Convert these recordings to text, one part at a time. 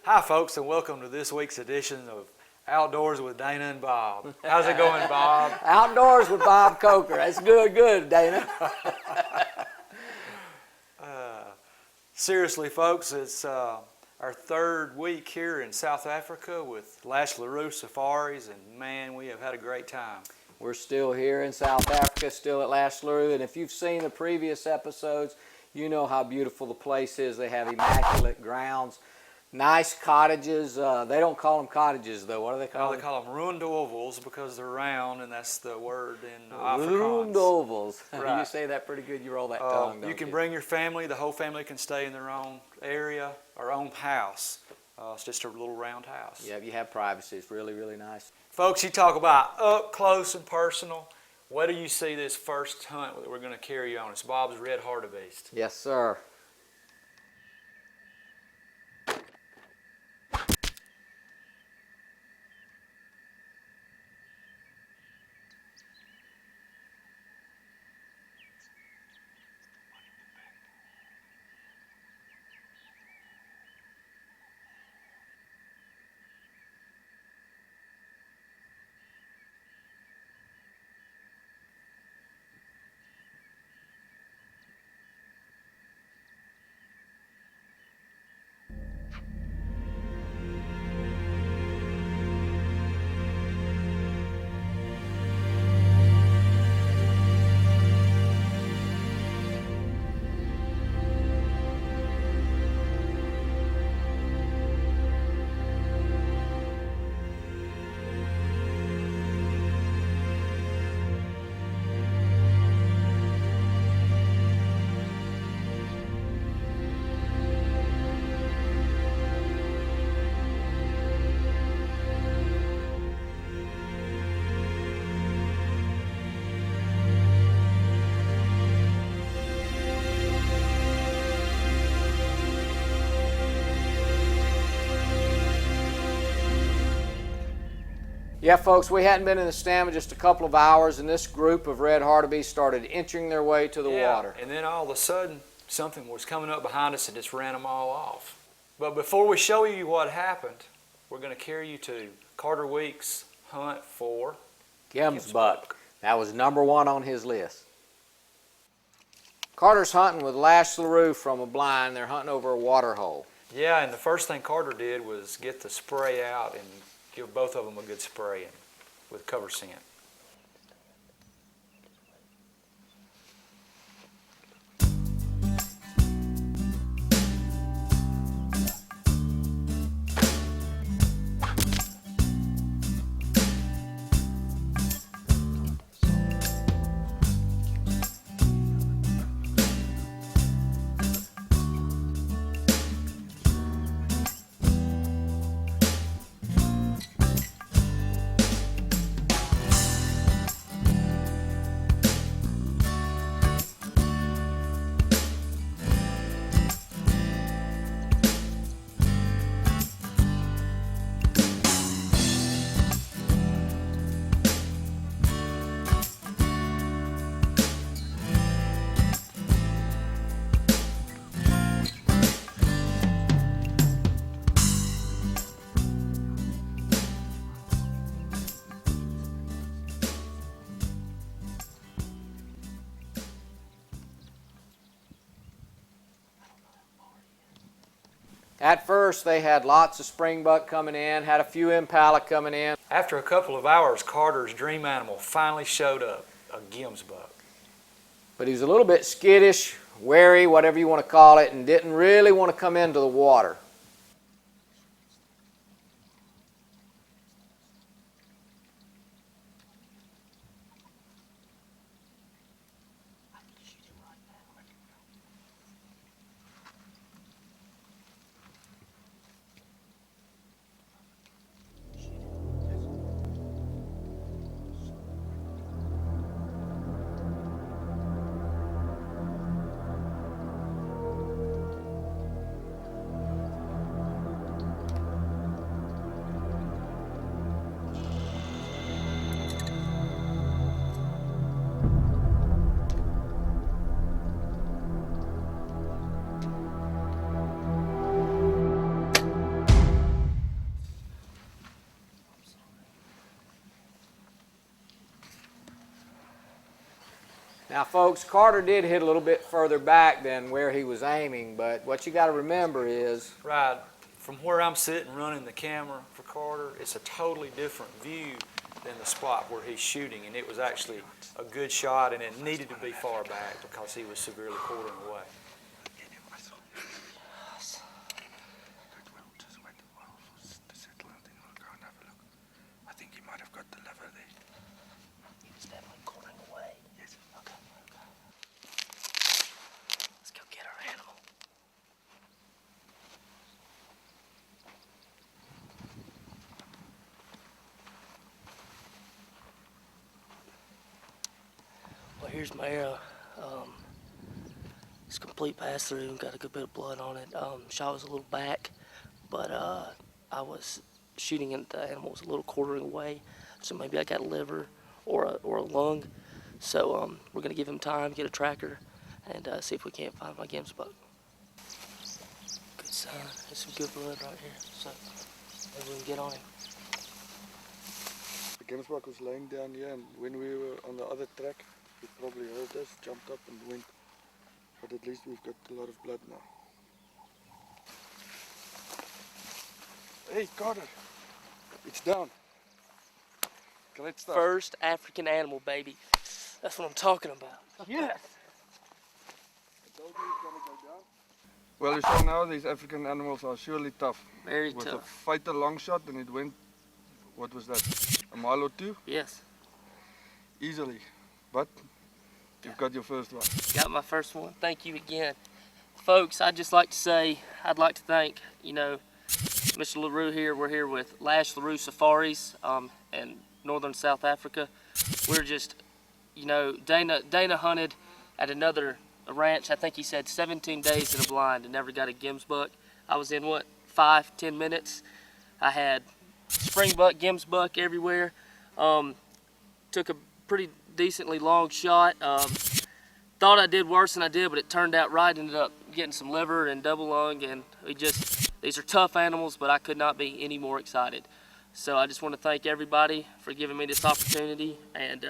Hi folks, and welcome to this week's edition of Outdoors with Dayna and Bob. How's it going, Bob? Outdoors with Bob Coker. That's good, Dayna. Seriously, folks, it's our third week here in South Africa with Lash Le Roux Safaris, and man, we have had a great time. We're still here in South Africa, still at Lash Le Roux, and if you've seen the previous episodes, you know how beautiful the place is. They have immaculate grounds, nice cottages. They don't call them cottages, though. What do they call them? They call them roondovels because they're round, and that's the word in Afrikaans. Roondovels. Right. You say that pretty good. You roll that tongue, don't you can bring your family. The whole family can stay in their own area or own house. It's just a little round house. Yeah, you have privacy. It's really, really nice. Folks, you talk about up close and personal. Where do you see this first hunt that we're going to carry you on? It's Bob's red hartebeest. Yes, sir. Yeah, folks, we hadn't been in the stamina just a couple of hours, and this group of red hartebeest started inching their way to the water. And then all of a sudden, something was coming up behind us and just ran them all off. But before we show you what happened, we're going to carry you to Carter Weeks' hunt for Gemsbuck. That was #1 on his list. Carter's hunting with Lash Le Roux from a blind. They're hunting over a water hole. Yeah, and the first thing Carter did was get the spray out and give both of them a good spraying with cover scent. At first, they had lots of springbuck coming in, had a few impala coming in. After a couple of hours, Carter's dream animal finally showed up, a Gemsbuck. But he was a little bit skittish, wary, whatever you want to call it, and didn't really want to come into the water. Now, folks, Carter did hit a little bit further back than where he was aiming, but what you got to remember is... Right, from where I'm sitting running the camera for Carter, it's a totally different view than the spot where he's shooting, and it was actually a good shot, and it needed to be far back because he was severely quartering away. I think he might have got the lever there. He was definitely quartering away. Yes. Okay. Let's go get our animal. Well, here's my arrow. It's complete pass through, got a good bit of blood on it. Shot was a little back, but I was shooting at the animal was a little quartering away, so maybe I got a liver or a lung. So we're gonna give him time, get a tracker, and see if we can't find my Gims buck. Good sign. There's some good blood right here, so maybe we can get on him. The Gims buck was laying down here, and when we were on the other track, he probably heard us, jumped up and went. But at least we've got a lot of blood now. Hey, Carter, it's down. Great stuff. First African animal, baby. That's what I'm talking about. Yes. I told you it's gonna go down. Well, you saw now these African animals are surely tough. Very It was a tough. fighter long shot, and it went, what was that, a mile or two? Yes. Easily. But you've got your first one. Got my first one. Thank you again. Folks, I'd just like to say, I'd like to thank, Mr. Le Roux here. We're here with Lash Le Roux Safaris in northern South Africa. We're just, Dayna hunted at another ranch. I think he said 17 days in a blind and never got a Gims buck. I was in, 5-10 minutes. I had spring buck, Gims buck everywhere. Took a pretty decently long shot. Thought I did worse than I did, but it turned out right. Ended up getting some liver and double lung, and these are tough animals, but I could not be any more excited. So I just want to thank everybody for giving me this opportunity, and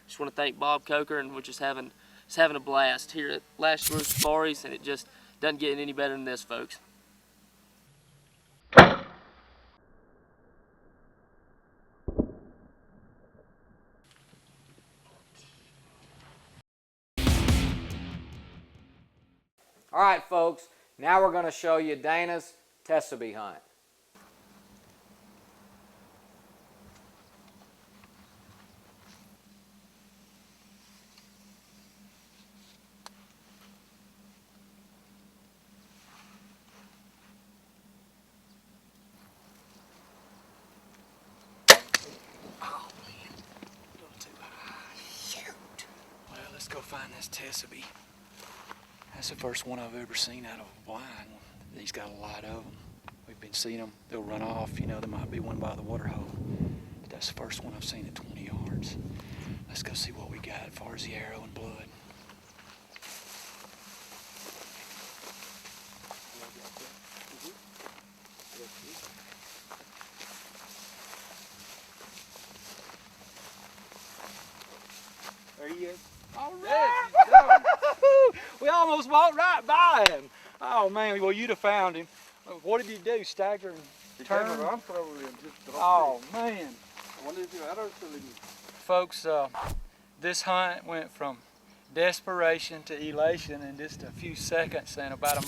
just want to thank Bob Coker, and we're just having a blast here at Lash Le Roux Safaris, and it just doesn't get any better than this, folks. All right, folks, now we're going to show you Dayna's Tessabee hunt. Well, let's go find this Tessabee. That's the first one I've ever seen out of a blind. He's got a lot of them. We've been seeing them. They'll run off. There might be one by the water hole. But that's the first one I've seen at 20 yards. Let's go see what we got as far as the arrow and blood. There he is. All right. We almost walked right by him. Oh man, well you'd have found him. What did you do? Stagger and He turn? came around probably and just dropped Oh it. man. I wonder if your arrow's still in you. Folks, this hunt went from desperation to elation in just a few seconds and about 1.5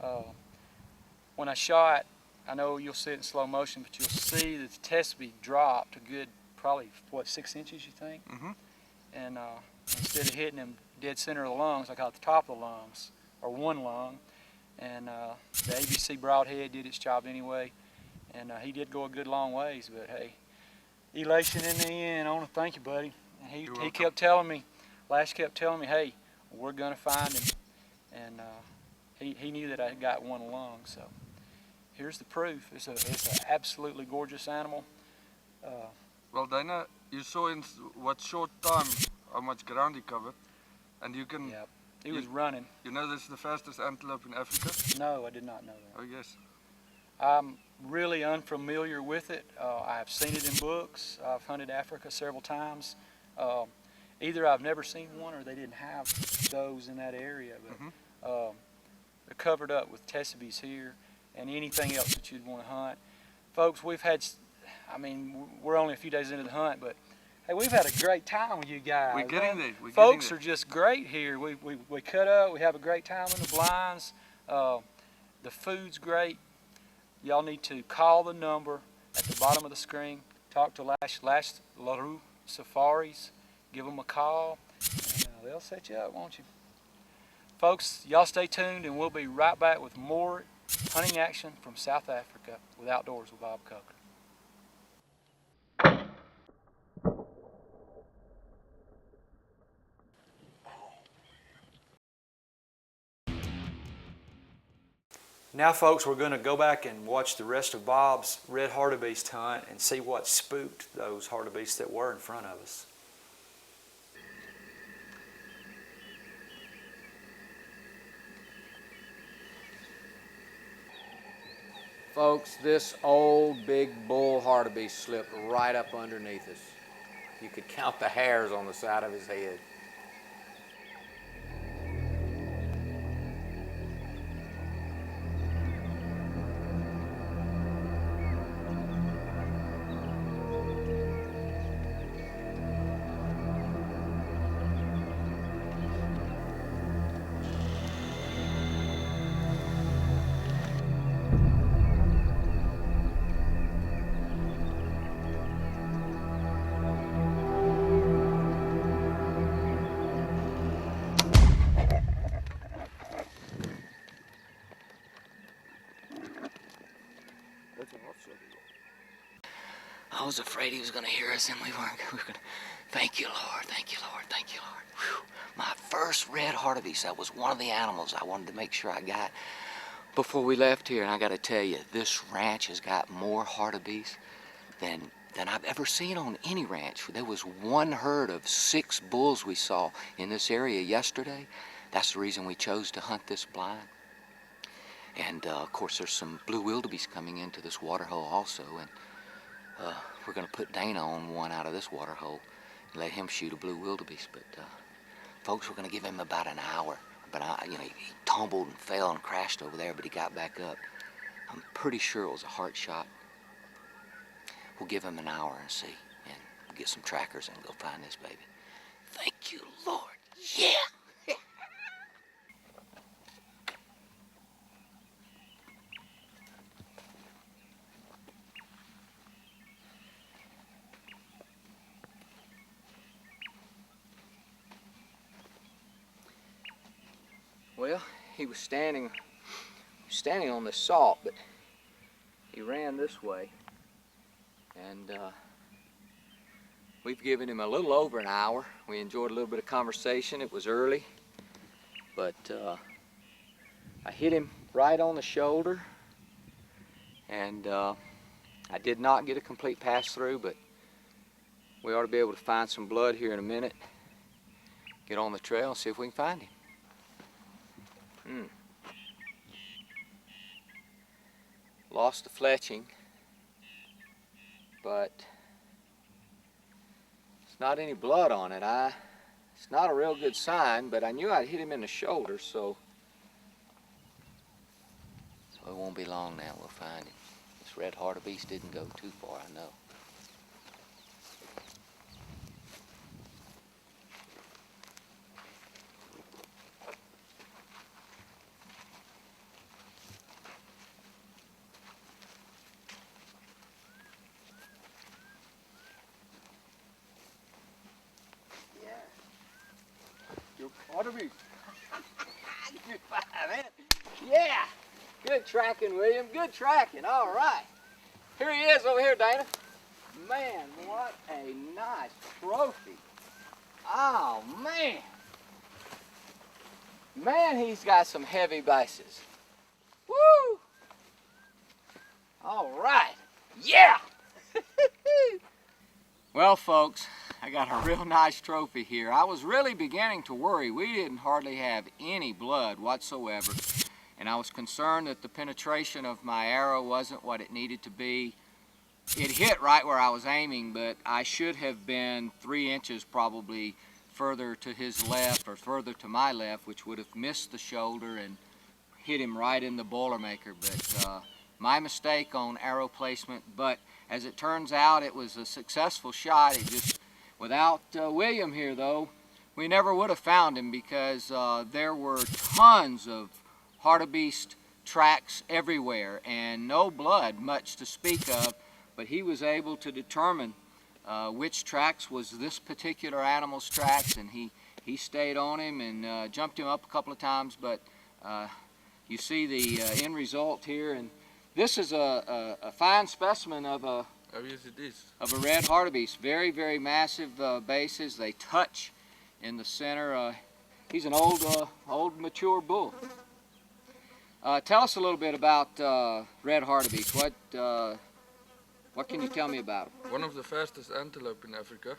miles. When I shot, I know you'll see it in slow motion, but you'll see that the Tessabee dropped a good, probably, 6 inches, you think? Mm-hmm. And instead of hitting him dead center of the lungs, I got the top of the lungs, or one lung. And the ABC broadhead did its job anyway. And he did go a good long ways, but hey, elation in the end. I want to thank you, buddy. And he kept telling me, Lash kept telling me, hey, we're going to find him. And he knew that I had got one lung, so here's the proof. It's an absolutely gorgeous animal. Well, Dayna, you saw in what short time how much ground he covered, and you can. Yeah, he was running. You know this is the fastest antelope in Africa. No, I did not know that. Oh yes. I'm really unfamiliar with it. I've seen it in books. I've hunted Africa several times. either I've never seen one or they didn't have those in that area. But they're covered up with tessebies here and anything else that you'd want to hunt. Folks, we've had, I mean, we're only a few days into the hunt, but hey, we've had a great time with you guys. We're getting there. We're Folks getting are just great here. We cut up, we have a great time in the blinds. The food's great. Y'all need to call the number at the bottom of the screen. Talk to Lash Le Roux Safaris. Give them a call, and they'll set you up, won't you? Folks, y'all stay tuned, and we'll be right back with more hunting action from South Africa with Outdoors with Bob Coker. Now, folks, we're going to go back and watch the rest of Bob's red hartebeest hunt and see what spooked those hartebeests that were in front of us. Folks, this old big bull hartebeest slipped right up underneath us. You could count the hairs on the side of his head. That's a hot shot. I was afraid he was going to hear us, and we were going to. Thank you, Lord. Thank you, Lord. Thank you, Lord. Whew. My first red hartebeest. That was one of the animals I wanted to make sure I got before we left here. And I got to tell you, this ranch has got more hartebeest than I've ever seen on any ranch. There was one herd of 6 bulls we saw in this area yesterday. That's the reason we chose to hunt this blind. And of course, there's some blue wildebeest coming into this water hole also. And we're going to put Dayna on one out of this water hole and let him shoot a blue wildebeest. But folks, we're going to give him about an hour. But he tumbled and fell and crashed over there, but he got back up. I'm pretty sure it was a heart shot. We'll give him an hour and see, and we'll get some trackers and go find this baby. Thank you, Lord. Yeah. Well, he was standing on this salt, but he ran this way. And we've given him a little over an hour. We enjoyed a little bit of conversation. It was early, but I hit him right on the shoulder, and I did not get a complete pass through, but we ought to be able to find some blood here in a minute. Get on the trail and see if we can find him. Lost the fletching, but there's not any blood on it. It's not a real good sign, but I knew I'd hit him in the shoulder, so it won't be long now. We'll find him. This red hartebeest didn't go too far, I know. hartebeest. Good find, man. Yeah. Good tracking, William. Good tracking. All right. Here he is over here, Dayna. Man, what a nice trophy. Oh, man. Man, he's got some heavy bases. Woo! All right. Yeah! Well, folks, I got a real nice trophy here. I was really beginning to worry. We didn't hardly have any blood whatsoever, and I was concerned that the penetration of my arrow wasn't what it needed to be. It hit right where I was aiming, but I should have been 3 inches probably further to his left or further to my left, which would have missed the shoulder and hit him right in the Boilermaker. But my mistake on arrow placement, but as it turns out, it was a successful shot. It just, without William here though, we never would have found him, because there were tons of hartebeest tracks everywhere and no blood much to speak of, but he was able to determine which tracks was this particular animal's tracks, and he stayed on him and jumped him up a couple of times. But you see the end result here, and this is a fine specimen of a red hartebeest. Very, very massive bases. They touch in the center. He's an old mature bull. Tell us a little bit about red hartebeest. What can you tell me about him? One of the fastest antelope in Africa.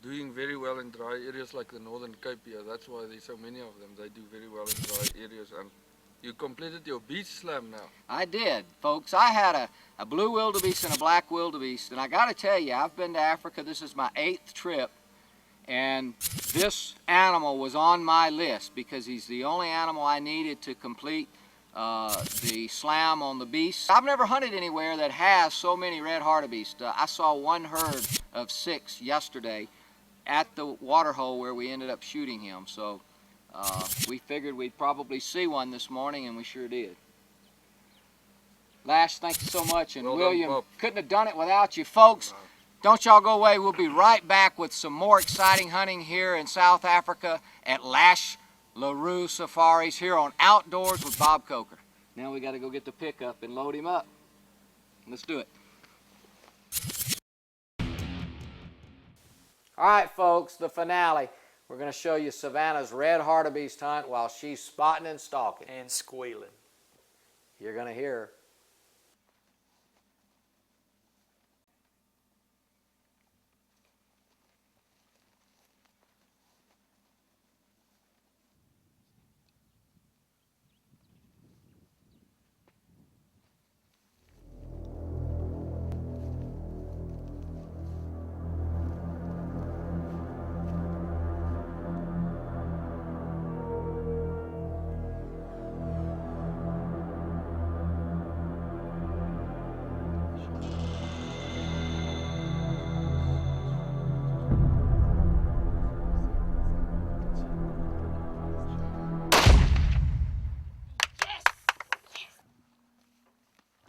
Doing very well in dry areas like the Northern Cape here. That's why there's so many of them. They do very well in dry areas. And you completed your beast slam now. I did, folks. I had a blue wildebeest and a black wildebeest, and I got to tell you, I've been to Africa. This is my 8th trip, and this animal was on my list because he's the only animal I needed to complete the slam on the beast. I've never hunted anywhere that has so many red hartebeest. I saw one herd of 6 yesterday at the water hole where we ended up shooting him. So we figured we'd probably see one this morning, and we sure did. Lash, thank you so much, and Well done, William, Bob. couldn't have done it without you. Folks, don't y'all go away. We'll be right back with some more exciting hunting here in South Africa at Lash Le Roux Safaris here on Outdoors with Bob Coker. Now we got to go get the pickup and load him up. Let's do it. All right, folks, the finale. We're going to show you Savannah's red hartebeest hunt while she's spotting and stalking. And squealing. You're going to hear her.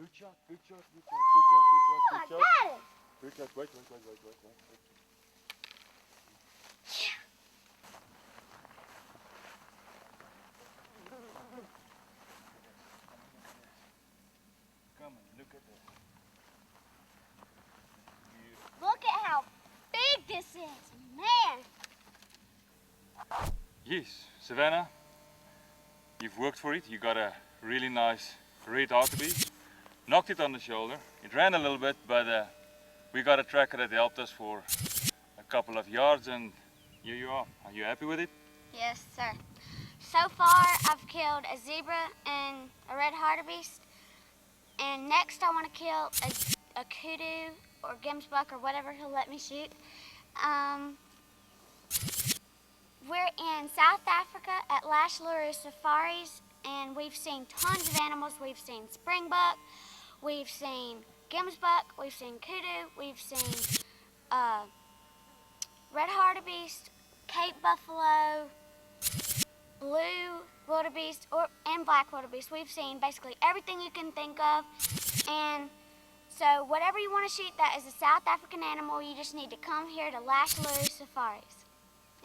Good shot, good shot, good shot, good shot, good shot, good shot. Good shot, wait. Come on, look at that. Look at how big this is, man. Yes, Savannah, you've worked for it. You got a really nice red hartebeest. Knocked it on the shoulder. It ran a little bit, but we got a tracker that helped us for a couple of yards, and here you are. Are you happy with it? Yes, sir. So far, I've killed a zebra and a red hartebeest. And next, I want to kill a kudu or gemsbuck or whatever he'll let me shoot. We're in South Africa at Lash Le Roux Safaris, and we've seen tons of animals. We've seen springbuck, we've seen gemsbuck, we've seen kudu, we've seen red hartebeest, Cape buffalo, blue wildebeest, and black wildebeest. We've seen basically everything you can think of. And so whatever you want to shoot that is a South African animal, you just need to come here to Lash Le Roux Safaris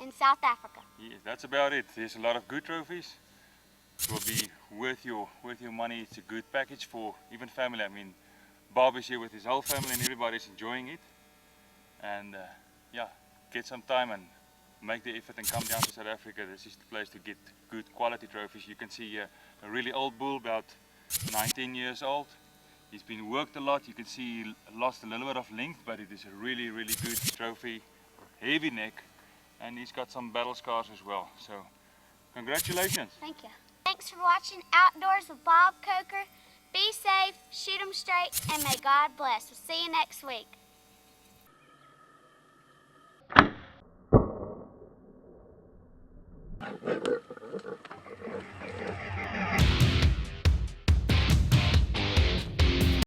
in South Africa. Yes, that's about it. There's a lot of good trophies. It will be worth your money. It's a good package for even family. I mean, Bob is here with his whole family and everybody's enjoying it. And yeah, get some time and make the effort and come down to South Africa. This is the place to get good quality trophies. You can see a really old bull, about 19 years old. He's been worked a lot. You can see he lost a little bit of length, but it is a really, really good trophy. Heavy neck, and he's got some battle scars as well. So, congratulations. Thank you. Thanks for watching Outdoors with Bob Coker. Be safe, shoot 'em straight, and may God bless. We'll see you next week.